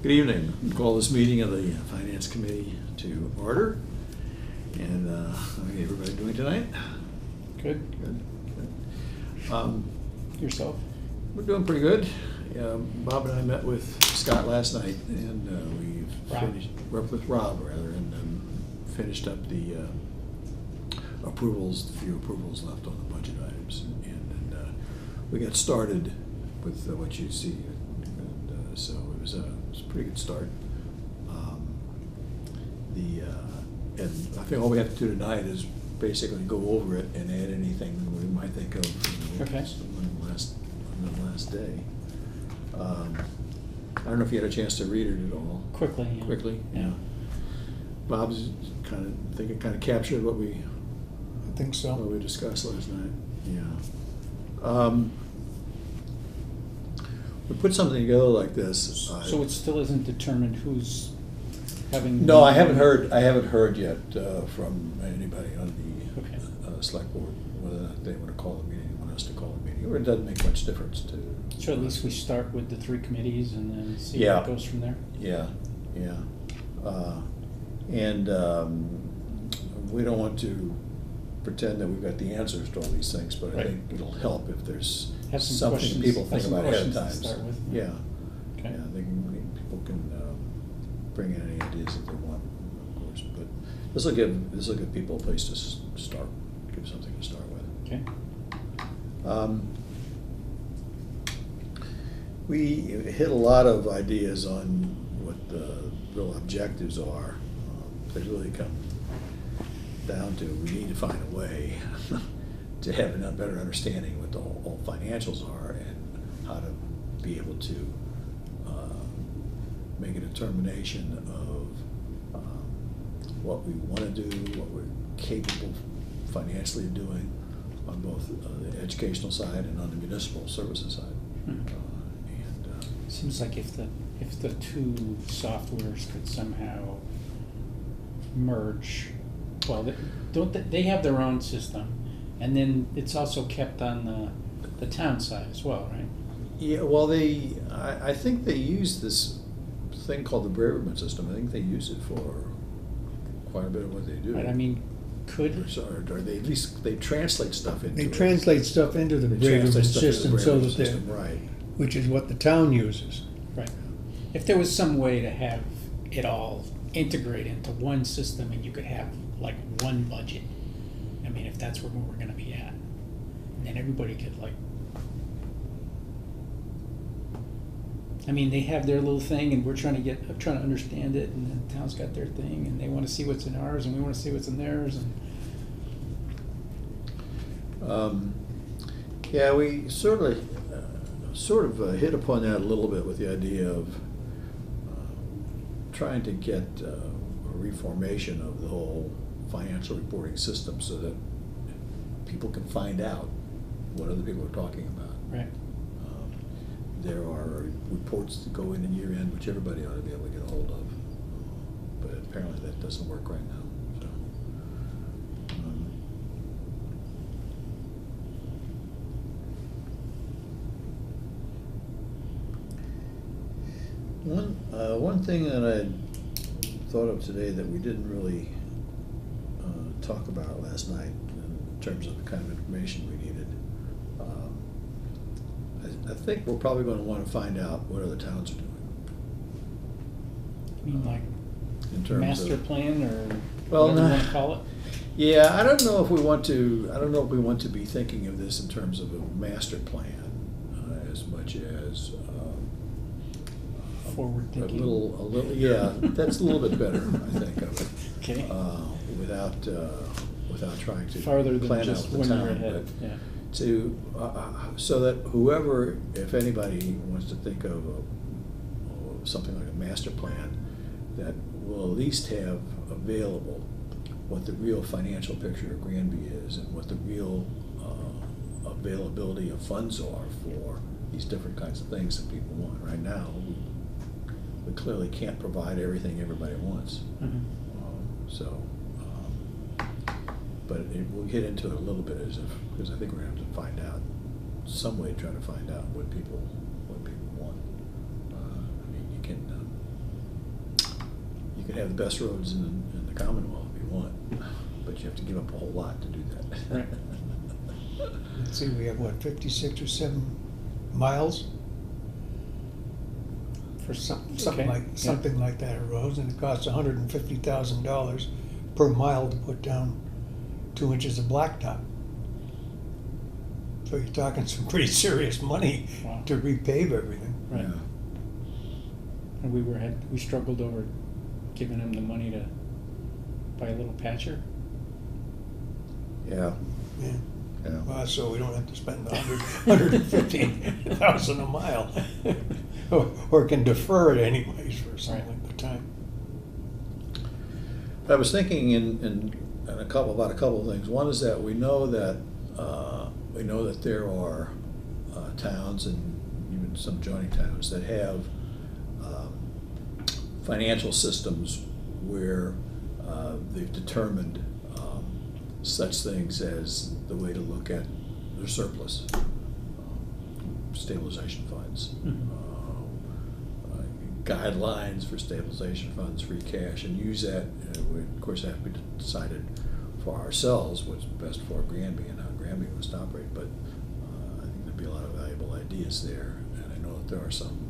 Good evening. Call this meeting of the Finance Committee to order. And how are everybody doing tonight? Good. Good. Yourself? We're doing pretty good. Bob and I met with Scott last night, and we finished, worked with Rob rather, and finished up the approvals, the few approvals left on the budget items, and we got started with what you see. And, so it was a pretty good start. And I think all we have to do tonight is basically go over it and add anything we might think of, Okay. on the last day. I don't know if you had a chance to read it at all. Quickly. Yeah. Quickly, Yeah. Bob's kind of captured what we I think so. discussed last night. Yeah. We put something together like this. So it still isn't determined who's having? No, I haven't heard yet from anybody on the Okay. select board whether or not they want to call a meeting, want us to call a meeting, or it doesn't make much difference to. So at least we start with the three committees and then see Yeah. where it goes from there? Yeah. And we don't want to pretend that we've got the answers to all these things, but I Right. think it'll help if there's Have some something questions- people have think some about ahead of time. questions to start with. Yeah. Okay. Yeah, people can bring in any ideas that they want, of course, but this will give people a place to start, give something to start with. Okay. We hit a lot of ideas on what the real objectives are. They really come down to, we need to find a way to have a better understanding what the all financials are and how to be able to make a determination of what we want to do, what we're capable financially of doing on both the educational side and on the municipal services side. Hmm. Seems like if the two softwares could somehow merge, well, they have their own system, and then it's also kept on the town side as well, right? Yeah, well, I think they use this thing called the Braverman system. I think they use it for quite a bit of what they do. Right, I mean, could, Or they at least, they translate stuff into They it. translate stuff into the They translate Braverman stuff into the system so Braverman that system, they're, right. which is what the town uses. right, if there was some way to have it all integrate into one system and you could have like one budget, I mean, if that's where we're gonna be at, and then everybody could like, I mean, they have their little thing and we're trying to understand it, and then the town's got their thing and they wanna see what's in ours and we wanna see what's in theirs, and Yeah, we sort of hit upon that a little bit with the idea of trying to get a reformation of the whole financial reporting system so that people can find out what other people are talking about. right, There are reports that go in year end, which everybody ought to be able to get a hold of, but apparently that doesn't work right now. So, one thing that I thought of today that we didn't really talk about last night in terms of the kind of information we needed. I think we're probably going to want to find out what other towns are doing. I mean, like, In terms master of, plan or Well, whatever you no. wanna call it. Yeah, I don't know if we want to be thinking of this in terms of a master plan as much as Forward a thinking. little, yeah, that's a little bit better, I think, of it. Okay. Without trying to Farther than plan out just the 1 year town, ahead, but yeah. to, so that whoever, if anybody wants to think of something like a master plan, that will at least have available what the real financial picture of Granby is and what the real availability of funds are for these different kinds of things that people want. Right now, we clearly can't provide everything everybody wants. Mhm. But we'll get into it a little bit because I think we're going to have to find out some way to try to find out what people want. I mean, you can can have the best roads in the Commonwealth if you want, but you have to give up a whole lot to do that. Right. Let's see, we have what, 56 or 7 miles? For Something like that of roads, and it costs $150,000 per mile to put down 2 inches of blacktop. So you're talking some pretty serious money Wow. to repave everything. Right. Yeah. And we struggled over giving him the money to buy a little patcher. Yeah, Yeah. yeah. Well, so we don't have to spend 150,000 a mile, or can defer it anyways for some Right. length of time. I was thinking in about a couple of things. One is that we know that there are towns and even some joining towns that have financial systems where they've determined such things as the way to look at their surplus, stabilization funds, guidelines for stabilization funds, free cash, and use that. We, of course, have to be decided for ourselves what's best for Granby and how Granby wants to operate, but I think there'd be a lot of valuable ideas there, and I know that there are some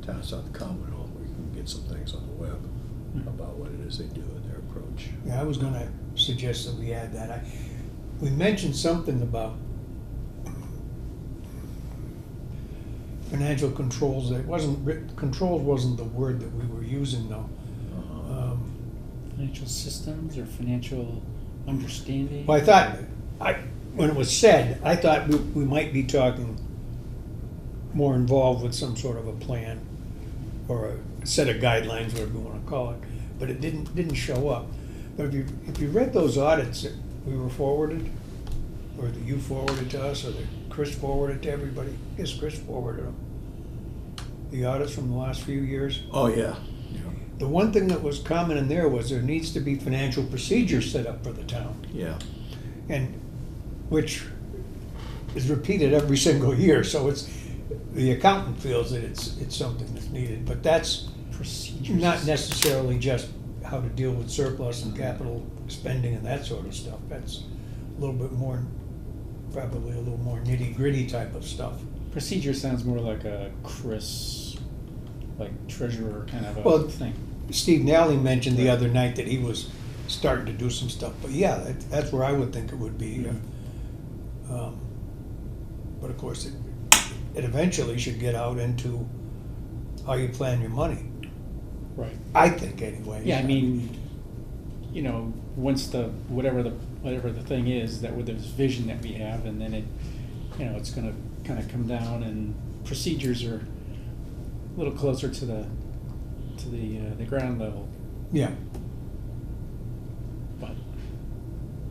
towns out the Commonwealth where you can get some things on the web about what it is they do and their approach. Yeah, I was gonna suggest that we add that. We mentioned something about financial controls. That controls wasn't the word that we were using though. Financial systems or financial understanding. Well, I thought, when it was said, I thought we might be talking more involved with some sort of a plan or a set of guidelines, whatever you want to call it, but it didn't show up. But if you read those audits that we were forwarded, or that you forwarded to us, or that Chris forwarded to everybody, I guess Chris forwarded them, the audits from the last few years. Oh, yeah. The one thing that was common in there was there needs to be financial procedures set up for the town, Yeah. and which is repeated every single year. So it's, the accountant feels that it's something that's needed, but that's Procedures. not necessarily just how to deal with surplus and capital spending and that sort of stuff. That's a little bit more, probably a little more nitty-gritty type of stuff. Procedure sounds more like a Chris, like treasurer kind of a Well, thing. Steve Nally mentioned the other night that he was starting to do some stuff, but yeah, that's where I would think it would be. But of course, it eventually should get out into how you plan your money. Right. I think anyway. Yeah, I mean, you know, once whatever the thing is, that with this vision that we have, and then it's gonna kind of come down, and procedures are a little closer to the ground level, Yeah, but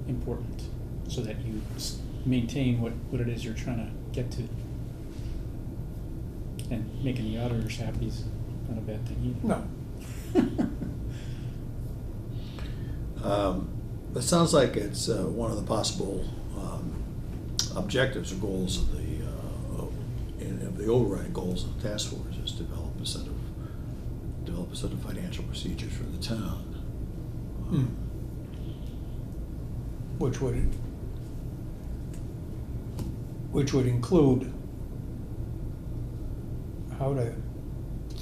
important, so that you maintain what it is you're trying to get to. And making the auditors happy is not a bad thing either. no. It sounds like it's one of the possible objectives or goals of the overriding goals of the task force is develop a set of financial procedures for the town. Which would include how to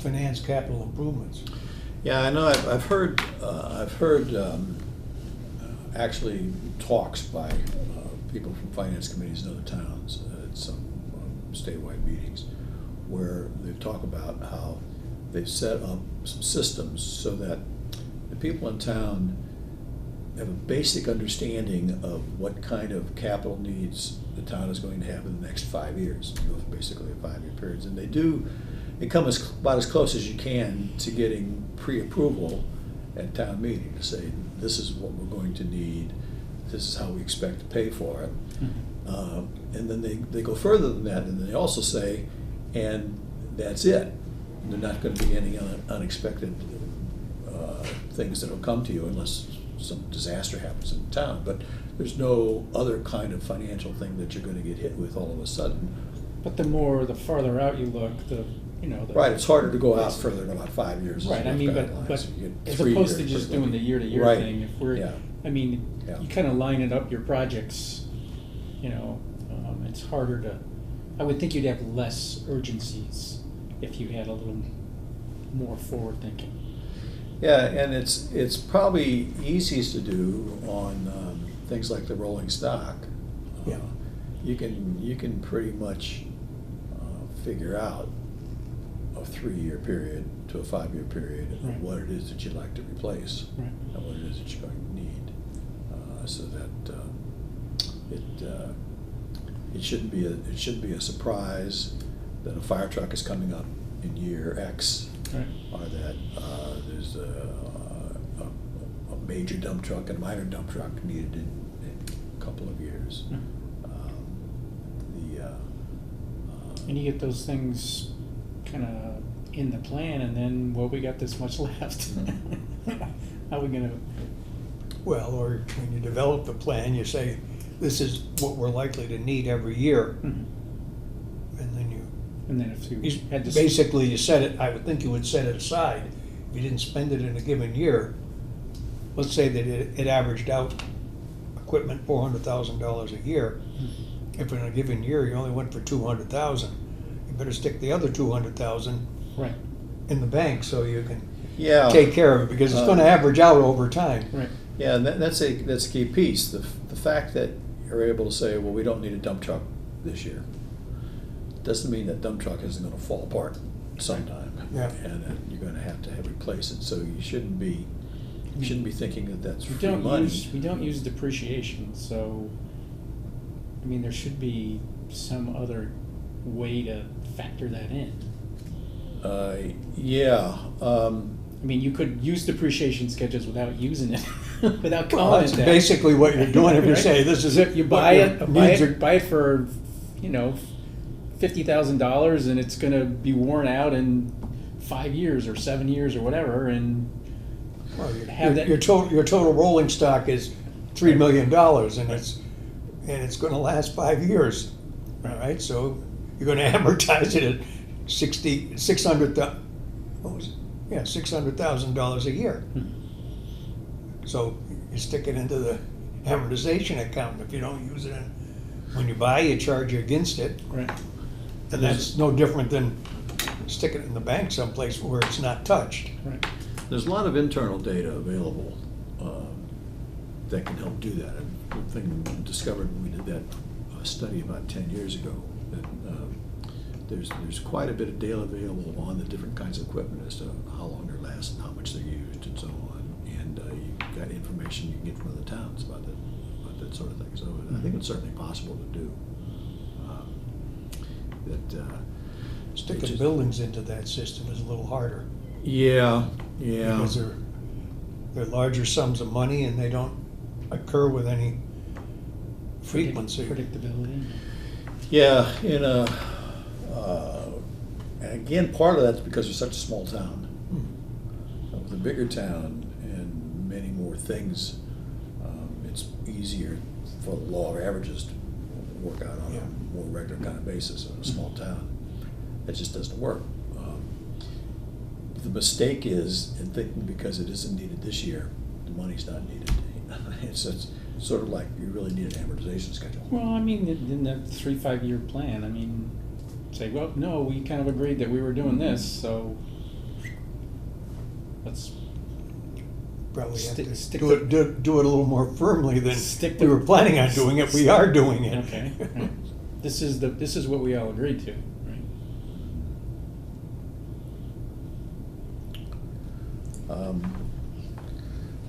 finance capital improvements. Yeah, I know. I've heard actually talks by people from finance committees in other towns at some statewide meetings where they talk about how they've set up some systems so that the people in town have a basic understanding of what kind of capital needs the town is going to have in the next 5 years. Basically a 5-year period, and they come about as close as you can to getting pre-approval at town meeting to say, this is what we're going to need, this is how we expect to pay for it. And then they go further than that, and they also say, and that's it. There are not going to be any unexpected things that will come to you unless some disaster happens in town. But there's no other kind of financial thing that you're going to get hit with all of a sudden. But the farther out you look, the you know. Right, it's harder to go out further than about 5 years. as Right, I rough mean, guidelines. but You get as 3 opposed to years just pretty doing the quick. year-to-year Right. thing, if we're, Yeah. I mean, Yeah. you kind of line it up your projects, you know, it's harder to, I would think you'd have less urgencies if you had a little more forward thinking. Yeah, and it's probably easiest to do on things like the rolling stock. Yeah. You can pretty much figure out a 3-year period to a 5-year period Right. of what it is that you'd like to replace Right. and what it is that you're going to need, so that it shouldn't be a surprise that a fire truck is coming up in year X. Right. Or that there's a major dump truck and a minor dump truck needed in a couple of years. Hmm. And you get those things kind of in the plan, and then, well, we got this much left. How are we gonna? Well, or when you develop the plan, you say, this is what we're likely to need every year, Mhm. and then you, And then if you had to. basically you set it, I would think you would set it aside. If you didn't spend it in a given year, let's say that it averaged out equipment $400,000 a year. If in a given year you only went for 200,000, you better stick the other 200,000 Right, in the bank so you can Yeah. take care of it, because it's gonna average out over time. right. Yeah, and that's a key piece. The fact that you're able to say, well, we don't need a dump truck this year, doesn't mean that dump truck isn't going to fall apart sometime. Yeah. And that you're going to have replace it. So you shouldn't be thinking that that's We free don't money. we don't use depreciation, so, I mean, there should be some other way to factor that in. Yeah. I mean, you could use depreciation schedules without using it, without Well, calling that's it that. basically what you're doing if you Right? say, this is So you what buy your it, needs are- buy it for, you know, $50,000, and it's gonna be worn out in 5 years or 7 years or whatever, and Well, have that- your total rolling stock is $3 million, and it's gonna last 5 years, all right? So you're gonna amortize it at $600,000 a year. So you stick it into the amortization account. If you don't use it, when you buy, you charge against it, right. and that's no different than sticking it in the bank someplace where it's not touched. Right. There's a lot of internal data available that can help do that. And one thing we discovered when we did that study about 10 years ago, that there's quite a bit of data available on the different kinds of equipment as to how long they last and how much they're used and so on. And you've got information you can get from other towns about that sort of thing. So I think it's certainly possible to do. Sticking buildings into that system is a little harder. Yeah. Because they're larger sums of money and they don't occur with any frequency. Predictability. Yeah, and again, part of that's because we're such a small town. With a bigger town and many more things, it's easier for the law of averages to work out on Yeah. a more regular kind of basis in a small town. It just doesn't work. The mistake is in thinking because it isn't needed this year, the money's not needed. It's sort of like you really need an amortization schedule. Well, I mean, in the 3-5 year plan, I mean, say, well, no, we kind of agreed that we were doing this, so let's Probably have to stick do it a little more firmly than Stick we to- were planning on doing it. We are doing it. Okay, right. This is what we all agreed to, right?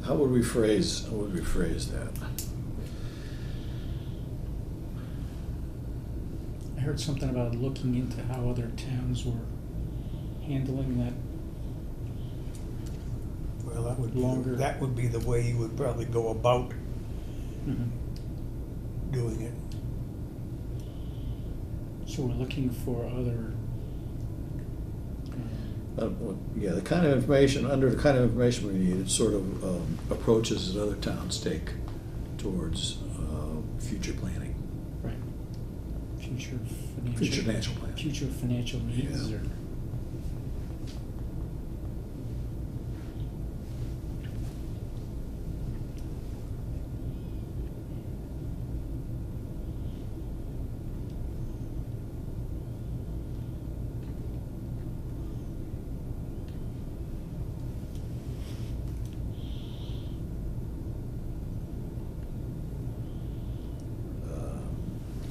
How would we phrase that? I heard something about looking into how other towns were handling that. Well, Longer. that would be the way you would probably go about doing it. So we're looking for other. Yeah, the kind of information, under the kind of information we need, it sort of approaches that other towns take towards future planning. Right. Future Future financial plan. Future financial needs, Yeah. or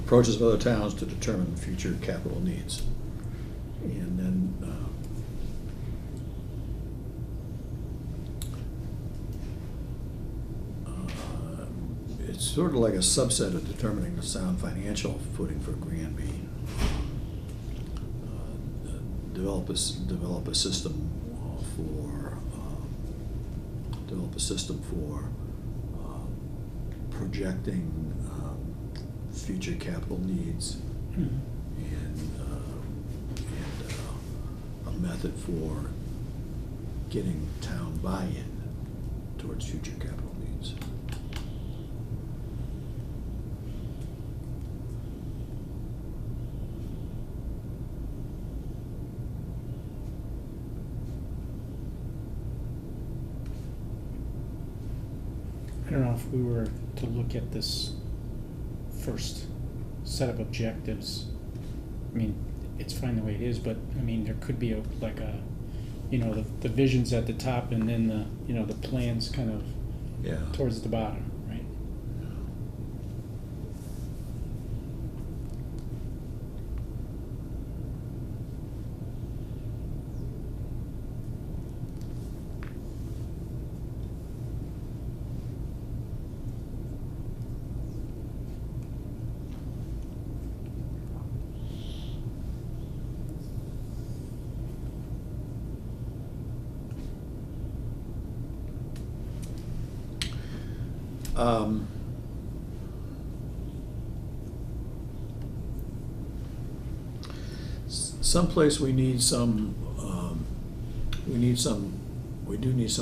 approaches of other towns to determine future capital needs. And then, it's sort of like a subset of determining the sound financial footing for Granby. Develop a system for projecting future capital needs and a method for getting town buy-in towards future capital needs. I don't know if we were to look at this first set of objectives. I mean, it's fine the way it is, but I mean, there could be the visions at the top and then the plans kind of towards the bottom, right? Someplace we do need some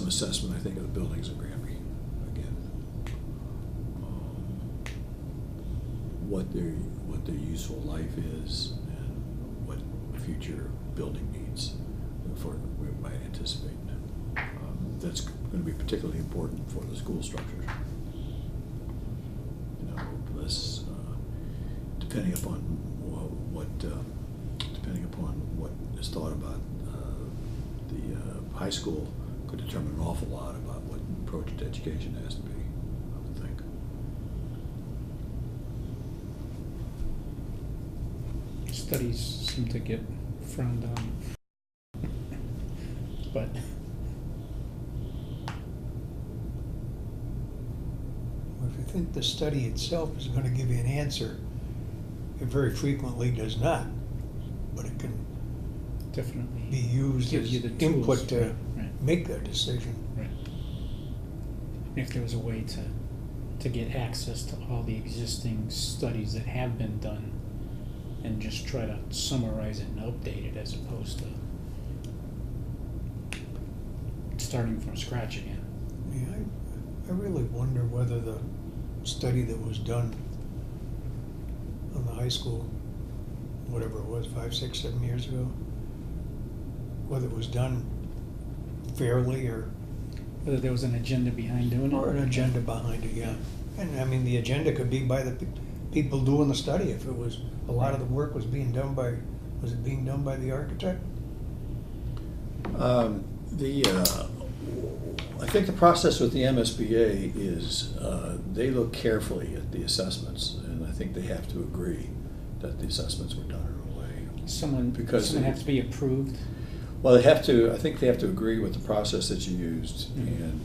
assessment, I think, of the buildings in Granby, again. What their useful life is and what future building needs we might anticipate. That's going to be particularly important for the school structure. This, depending upon what is thought about, the high school could determine an awful lot about what approach to education has to be, I would think. Studies seem to get frowned on, but If you think the study itself is gonna give you an answer, it very frequently does not, but it can definitely be used give as you the input tools, to right. make that decision. Right. If there was a way to get access to all the existing studies that have been done and just try to summarize it and update it as opposed to starting from scratch again. Yeah, I really wonder whether the study that was done on the high school, whatever it was, 5, 6, 7 years ago, whether it was done fairly or Whether there was an agenda behind doing it. or an agenda behind it, yeah. And I mean, the agenda could be by the people doing the study. If it was, a lot of the work was being done by, was it being done by the architect? I think the process with the MSBA is they look carefully at the assessments, and I think they have to agree that the assessments were done in a way. Someone has to be approved. Well, they have to. I think they have to agree with the process that you used and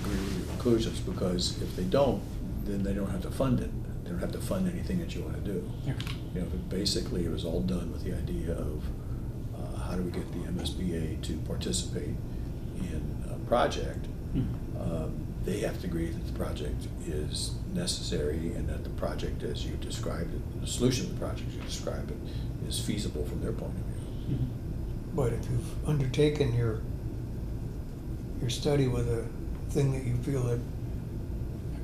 agree with your conclusions. Because if they don't, then they don't have to fund it. They don't have to fund anything that you want to do. Yeah. But basically, it was all done with the idea of how do we get the MSBA to participate in a project. They have to agree that the project is necessary and that the project, as you described it, the solution to the project as you described it, is feasible from their point of view. But if you've undertaken your study with a thing that you feel that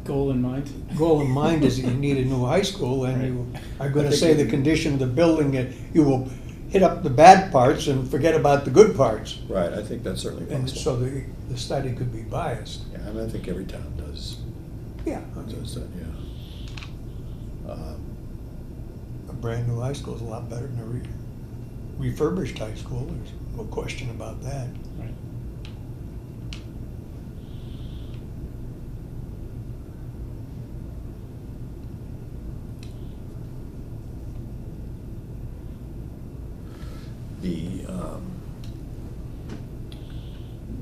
Goal in mind. goal in mind is that you need a new high school, and you are gonna I think say the condition of the building, that you will hit up the bad parts and forget about the good parts. Right, I think that's certainly And possible. so the study could be biased. Yeah, I mean, I think every town does Yeah. that, yeah. A brand new high school is a lot better than a refurbished high school, there's no question about that. Right.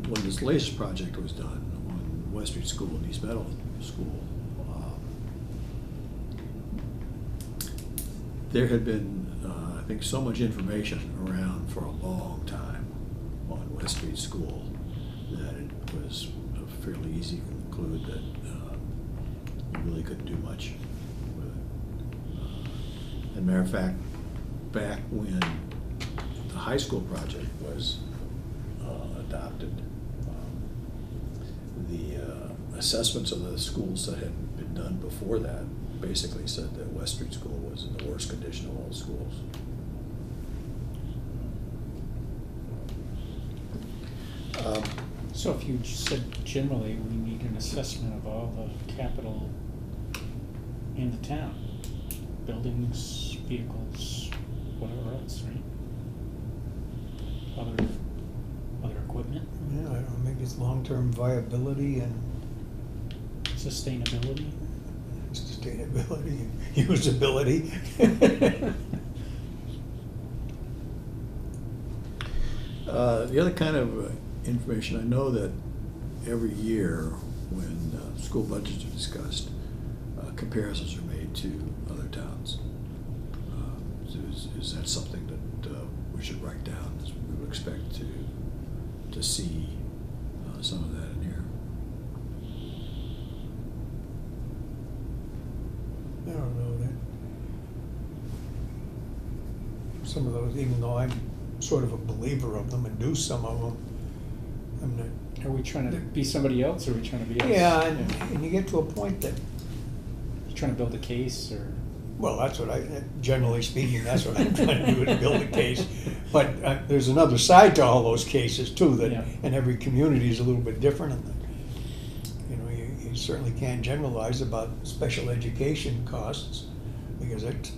when this latest project was done on West Street School and East Meadow School, there had been, I think, so much information around for a long time on West Street School that it was fairly easy to conclude that you really couldn't do much with it. As a matter of fact, back when the high school project was adopted, the assessments of the schools that had been done before that basically said that West Street School was in the worst condition of all the schools. So if you just said generally, we need an assessment of all the capital in the town, buildings, vehicles, whatever else, right? Other equipment, Yeah, I don't know, maybe it's long-term viability and sustainability. sustainability, and usability. The other kind of information, I know that every year when school budgets are discussed, comparisons are made to other towns. Is that something that we should write down? We would expect to see some of that in here. I don't know that. Some of those, even though I'm sort of a believer of them and do some of them, I'm not. Are we trying to be somebody else, or are we trying to be us? Yeah, and you get to a point that, You trying to build a case, or? well, that's what generally speaking, that's what I'm trying to do, is build a case. But there's another side to all those cases too, that, Yeah. and every community is a little bit different. And you certainly can't generalize about special education costs, because it's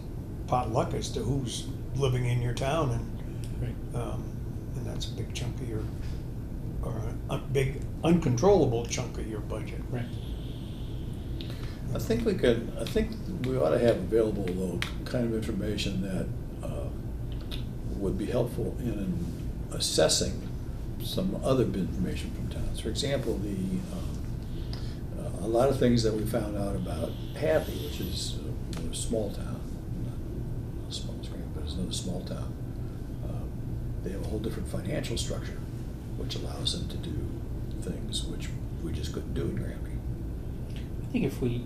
potluck as to who's living in your town, Right. and that's a big chunk of your, or a big uncontrollable chunk of your budget. Right. I think we ought to have available, though, kind of information that would be helpful in assessing some other information from towns. For example, a lot of things that we found out about Hadley, which is a small town, not as small as Granby, but it's another small town. They have a whole different financial structure, which allows them to do things which we just couldn't do in Granby. I think if we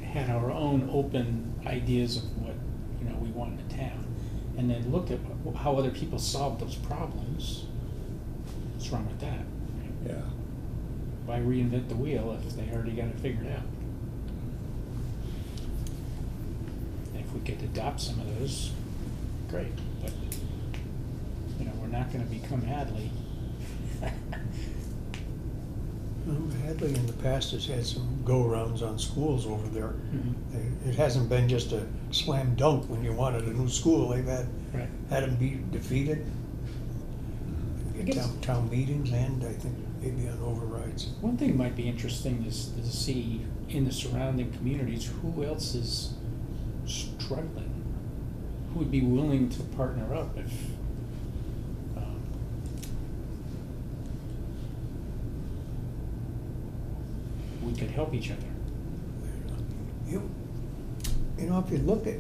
had our own open ideas of what, we want in a town, and then looked at how other people solved those problems, what's wrong with that? Yeah. Why reinvent the wheel if they already got it figured out? And if we could adopt some of those, great, but, we're not gonna become Hadley. Well, Hadley in the past has had some go-arounds on schools over there. Mhm. It hasn't been just a slam dunk when you wanted a new school. They've had Right. them be defeated at guess- town meetings, and I think maybe on overrides. One thing might be interesting is to see in the surrounding communities, who else is struggling? Who would be willing to partner up if, we could help each other? If you look at,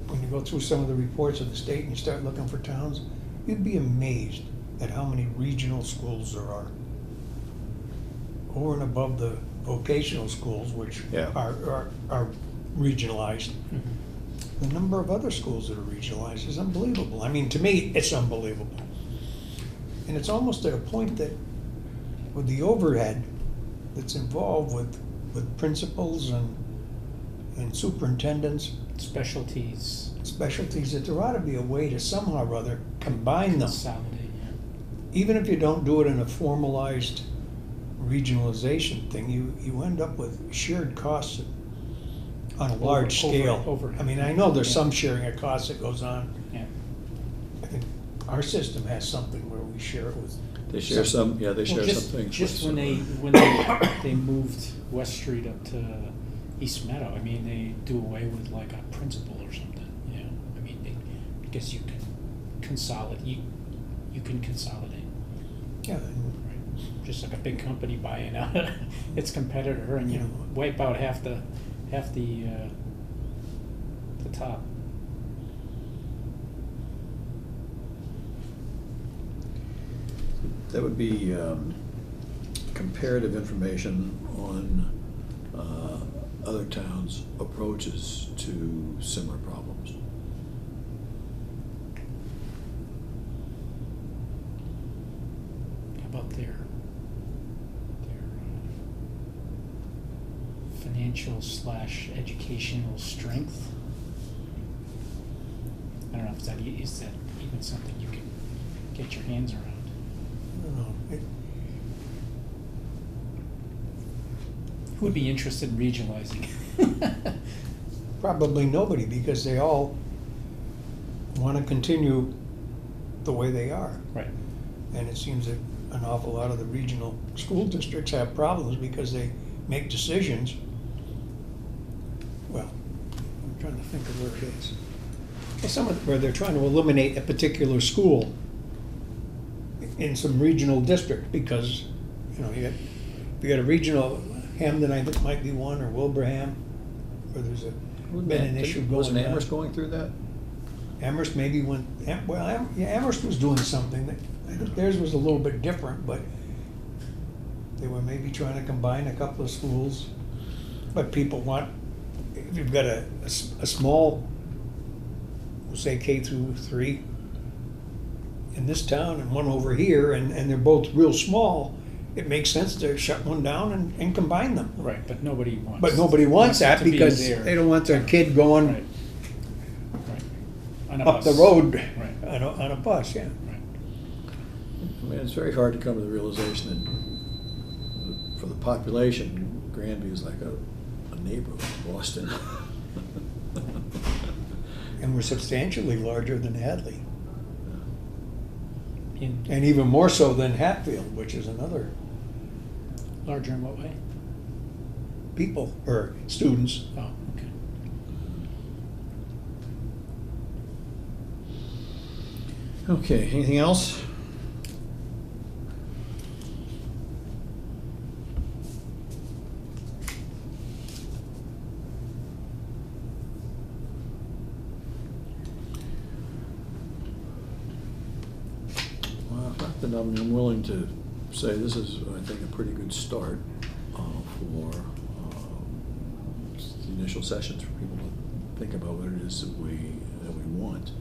when you go through some of the reports of the state and you start looking for towns, you'd be amazed at how many regional schools there are. Over and above the vocational schools, which Yeah. are regionalized. The number of other schools that are regionalized is unbelievable. I mean, to me, it's unbelievable. And it's almost at a point that with the overhead that's involved with principals and superintendents, Specialties, specialties, that there ought to be a way to somehow or other combine them. consolidate, Even if you don't do it in a formalized regionalization thing, you end up with shared costs on a large scale. overhead. I mean, I know there's Yeah. some sharing of costs that goes on. yeah. I think our system has something where we share it with. They share some, yeah, they Well, share just- some things. Just with when they moved West Street up to East Meadow, I mean, they do away with like a principal or something, I mean, because you can consolidate, you can consolidate. Yeah, and Right. Just like a big company buying out its competitor, and you Yeah. wipe out half the top. That would be comparative information on other towns' approaches to similar problems. How about their financial/educational strength? I don't know if is that even something you can get your hands around. I don't know. Who would be interested in regionalizing? Probably nobody, because they all want to continue the way they are. Right. And it seems that an awful lot of the regional school districts have problems because they make decisions. Well, I'm trying to think of where it is. Well, where they're trying to eliminate a particular school in some regional district because, you know, you got a regional, Hamden I think might be one, or Wilbraham, where there's been an issue going on. Wasn't Amherst going through that? Amherst maybe went, well, Amherst was doing something that, I think theirs was a little bit different, but they were maybe trying to combine a couple of schools. But people want, if you've got a small, we'll say K-3 in this town and one over here, and they're both real small, it makes sense to shut one down and combine them. Right, but nobody wants. But nobody wants it that to be because there. they don't want their kid going Right. Right. On a up the bus. road Right. on a bus, yeah. Right. I mean, it's very hard to come to the realization that for the population, Granby is like a neighborhood of Boston. And we're substantially larger than Hadley. In And even more so than Hatfield, which is another larger in what way? people, or students. Oh, okay. Okay, anything else? Well, then I'm willing to say this is, I think, a pretty good start for the initial sessions for people to think about what it is that we want.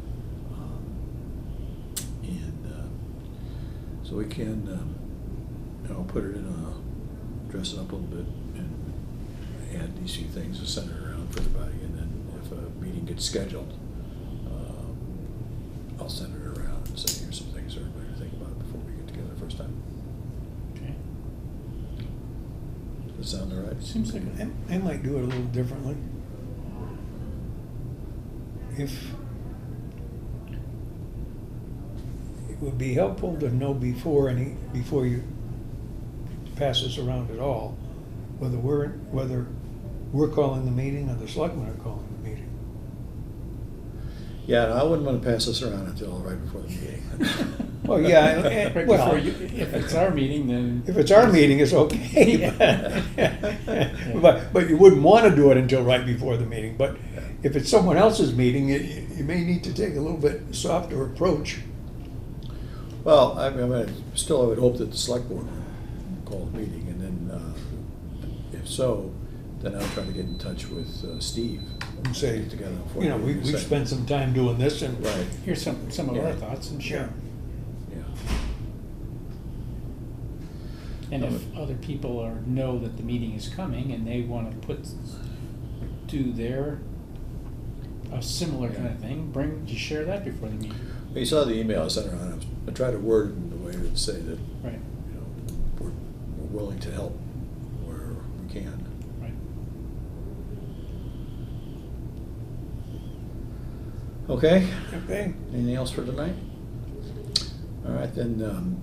So we can, put it in dress it up a little bit and add these few things to center around for everybody. And then if a meeting gets scheduled, I'll send it around and say, here's some things for everybody to think about before we get together the first time. Okay. Does that sound all right? Seems like I might do it a little differently. If it would be helpful to know before you pass this around at all, whether we're calling the meeting or the selectmen are calling the meeting. Yeah, I wouldn't want to pass this around until right before the meeting. Well, yeah, right well, before if it's our meeting, then if it's our meeting, it's okay. But you wouldn't want to do it until right before the meeting. But if it's someone else's meeting, you may need to take a little bit softer approach. Well, I would hope that the select board would call the meeting, and then if so, then I'll try to get in touch with Steve. And say, Get together before you know, the meeting we've is spent some time doing this, and Right, here's some of Yeah. our thoughts and share. yeah. And if other people know that the meeting is coming and they want to do their a similar kind of thing, just share that before the meeting. You saw the email I sent around. I tried to word it in a way to say that, Right. we're willing to help where we can. Right. Okay? okay. Anything else for tonight? All right, then,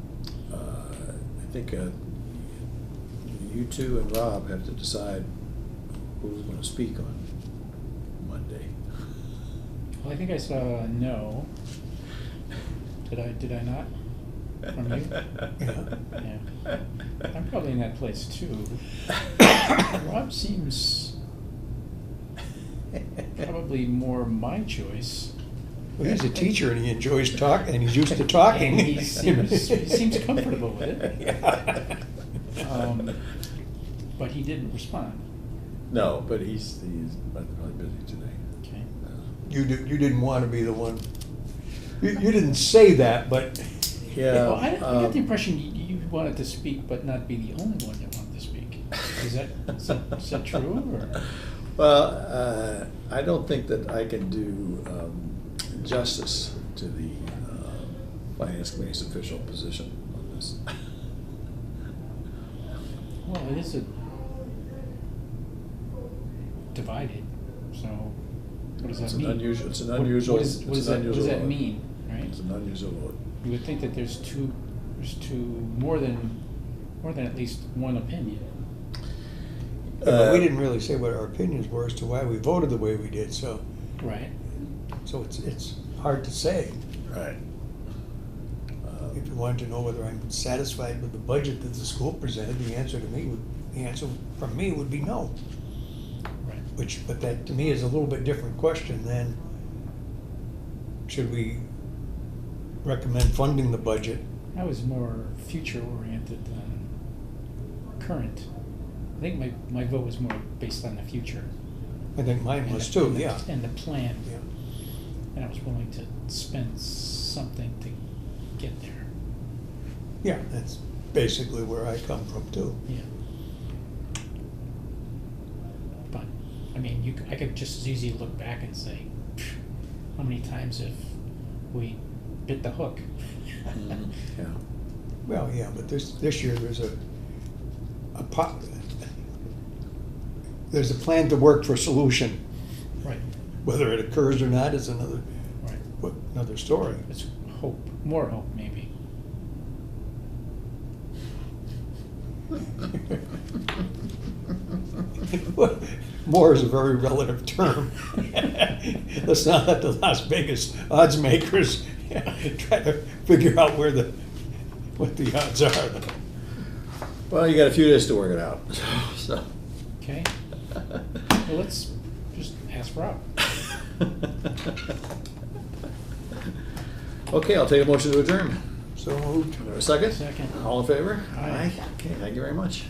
I think you two and Rob have to decide who's going to speak on Monday. Well, I think I saw a no. Did I not? From you? Yeah. I'm probably in that place too. Rob seems probably more my choice. Well, he's a teacher and he enjoys talking, and he's used to talking. And he seems comfortable with it. Yeah. But he didn't respond. No, but he's probably busy today. Okay. You didn't want to be the one. You didn't say that, but Yeah. Well, I got the impression you wanted to speak, but not be the only one that wanted to speak. Is that true, or? Well, I don't think that I can do justice to the Finance Committee's official position on this. Well, it is divided, so what does that It's mean? an unusual, it's an What- unusual, what is- it's what does an that- unusual What does that vote. mean, right? It's an unusual vote. You would think that there's more than at least one opinion. but we didn't really say what our opinions were as to why we voted the way we did. So Right. it's hard to say. Right. If you wanted to know whether I'm satisfied with the budget that the school presented, the answer from me would be no. Right. But that to me is a little bit different question than should we recommend funding the budget? I was more future oriented than current. I think my vote was more based on the future. I think mine and was the- too, and the- yeah. And the plan. Yeah. And I was willing to spend something to get there. Yeah, that's basically where I come from too. Yeah. But, I mean, I could just as easily look back and say, how many times have we bit the hook? Yeah. Well, yeah, but this year there's there's a plan to work for solution. Right, Whether it occurs or not is another right. story. It's hope, more hope maybe. More is a very relative term. Let's not let the Las Vegas odds makers try to figure out what the odds are. Well, you got a few days to work it out, so. Okay. Well, let's just ask Rob. Okay, I'll take a motion to adjourn. So moved. A second? Second. All in favor? Aye. Okay, thank you very much.